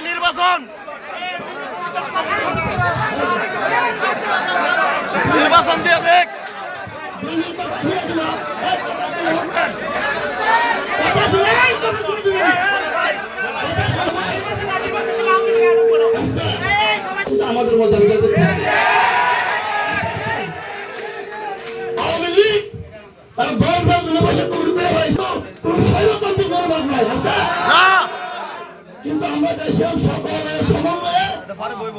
নির্বাচন নির্বাচন দিয়ে দেখ আমাদের মধ্যে আওয়ামী লীগ তার দল দল নির্বাচন কমিটি করে পাইছো কোন স্বৈরতন্ত্র করবার নাই আছে না কিন্তু আমরা চাইছিলাম সকলের সমন্বয়ে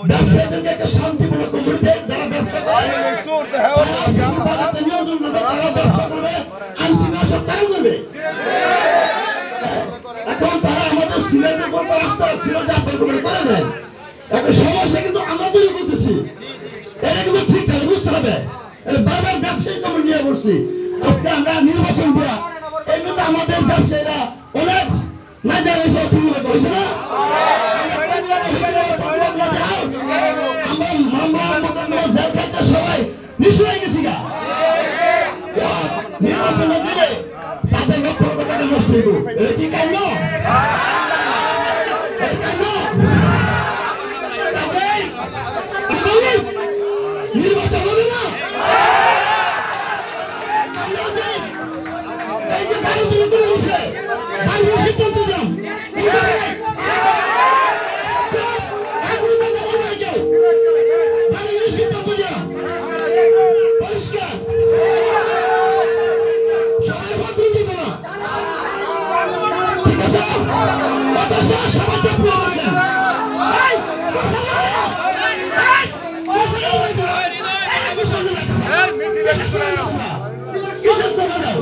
ব্যবসায়ীদেরকে একটা শান্তিপূর্ণ কমিটিতে যারা ব্যবসা করে তারা ব্যবসা করবে আইনশৃঙ্খলা সরকারও করবে এখন তারা আমাদের সিলেটের উপর রাস্তা ছিল যে আপনার কমিটি করে দেন একটা সমস্যা কিন্তু আমরা তৈরি করতেছি এটা কিন্তু ঠিক আছে বুঝতে হবে এটা বারবার ব্যবসায়ী কমিটি নিয়ে বসছি আজকে আমরা নির্বাচন দেওয়া এমনিতে আমাদের ব্যবসায়ীরা অনেক না জানি সব ঠিক হয়েছে না আমরা সবাই নিশ্চয় হয়ে গেছি গা নির্বাচন দিলে তাদের লক্ষ লক্ষ টাকা নষ্ট হইব এটা কি কারণ নির্বাচন হবে না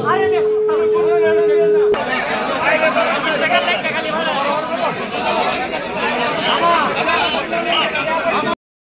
I